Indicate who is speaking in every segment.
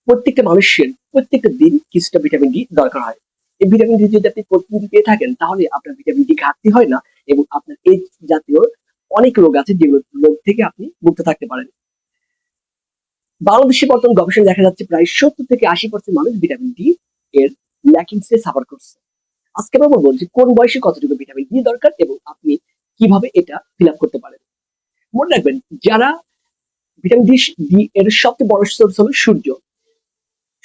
Speaker 1: প্রত্যেকটা মানুষের প্রত্যেকটা দিন কিছুটা ভিটামিন ডি দরকার হয়। এই ভিটামিন ডি যদি আপনি প্রতিদিন পেয়ে থাকেন তাহলে আপনার ভিটামিন ডি ঘাটতি হয় না এবং আপনার এই জাতীয় অনেক রোগ আছে যেগুলো রোগ থেকে আপনি মুক্ত থাকতে পারেন। বাংলাদেশে বর্তমান গবেষণায় দেখা যাচ্ছে প্রায় 70 থেকে 80% মানুষ ভিটামিন ডি এর ল্যাকিংসে সাফার করছে। আজকে আমরা বলবো যে কোন বয়সে কতটুকু ভিটামিন ডি দরকার এবং আপনি কিভাবে এটা ফিল আপ করতে পারেন। মনে রাখবেন, যারা ভিটামিন ডি এর সবচেয়ে বড় সোর্স হলো সূর্য।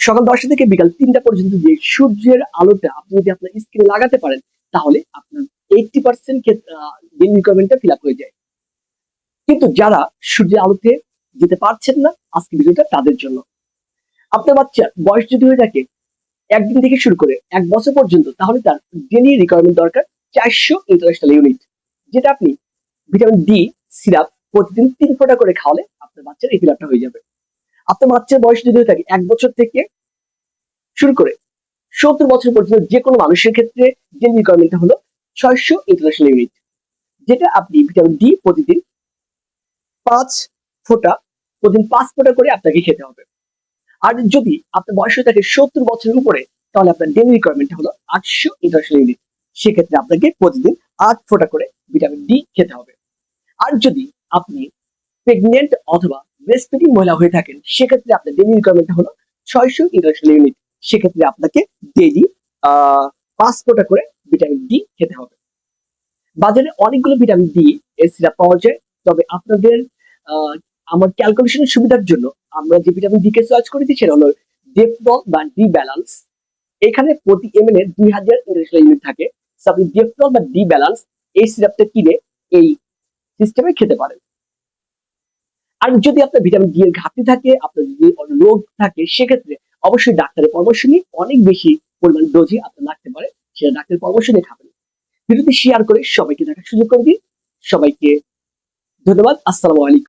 Speaker 1: সকাল 10টা থেকে বিকাল 3টা পর্যন্ত যে সূর্যের আলোটা আপনি যদি আপনার স্কিনে লাগাতে পারেন তাহলে আপনার 80% ডেইলি রিকোয়ারমেন্টটা ফিল আপ হয়ে যায়। কিন্তু যারা সূর্যের আলোতে যেতে পারছেন না, আজকে ভিডিওটা তাদের জন্য। আপনার বাচ্চার বয়স যদি হয়ে থাকে 1 দিন থেকে শুরু করে 1 বছর পর্যন্ত, তাহলে তার ডেইলি রিকোয়ারমেন্ট দরকার 400 ইন্টারন্যাশনাল ইউনিট, যেটা আপনি ভিটামিন ডি সিরাপ প্রতিদিন 3 ফোঁটা করে খাওয়ালে আপনার বাচ্চার এই ফিল আপটা হয়ে যাবে। আপনার বাচ্চার বয়স যদি হয়ে থাকে 1 বছর থেকে শুরু করে 70 বছর পর্যন্ত যে কোনো মানুষের ক্ষেত্রে ডেইলি রিকোয়ারমেন্টটা হলো 600 ইন্টারন্যাশনাল ইউনিট, যেটা আপনি ভিটামিন ডি প্রতিদিন 5 ফোঁটা প্রতিদিন 5 ফোঁটা করে আপনাকে খেতে হবে। আর যদি আপনার বয়স হয়ে থাকে 70 বছরের উপরে, তাহলে আপনার ডেইলি রিকোয়ারমেন্টটা হলো 800 ইন্টারন্যাশনাল ইউনিট, সেক্ষেত্রে আপনাকে প্রতিদিন 8 ফোঁটা করে ভিটামিন ডি খেতে হবে। আর যদি আপনি প্রেগনেন্ট অথবা ব্রেস্ট ফিডিং মহিলা হয়ে থাকেন, সেক্ষেত্রে আপনার ডেইলি রিকোয়ারমেন্টটা হলো 600 ইন্টারন্যাশনাল ইউনিট, সেক্ষেত্রে আপনাকে ডেইলি 5 ফোঁটা করে ভিটামিন ডি খেতে হবে। বাজারে অনেকগুলো ভিটামিন ডি এর সিরাপ পাওয়া যায়, তবে আপনাদের আমার ক্যালকুলেশনের সুবিধার জন্য আমরা যে ভিটামিন ডি কে চয়েস করেছি সেটা হলো ডেফডল বা ডি ব্যালান্স। এখানে প্রতি এমএল এর 2000 ইন্টারন্যাশনাল ইউনিট থাকে। সো আপনি ডেফডল বা ডি ব্যালান্স এই সিরাপটা কিনে এই সিস্টেমে খেতে পারেন। আর যদি আপনার ভিটামিন ডি এর ঘাটতি থাকে, আপনার যদি রোগ থাকে, সেক্ষেত্রে অবশ্যই ডাক্তারের পরামর্শ নিয়ে অনেক বেশি পরিমাণ ডোজে আপনার লাগতে পারে, সেটা ডাক্তারের পরামর্শ নিয়ে খাবেন। ভিডিওটি শেয়ার করে সবাইকে দেখার সুযোগ করে দিন। সবাইকে ধন্যবাদ। আসসালামু আলাইকুম।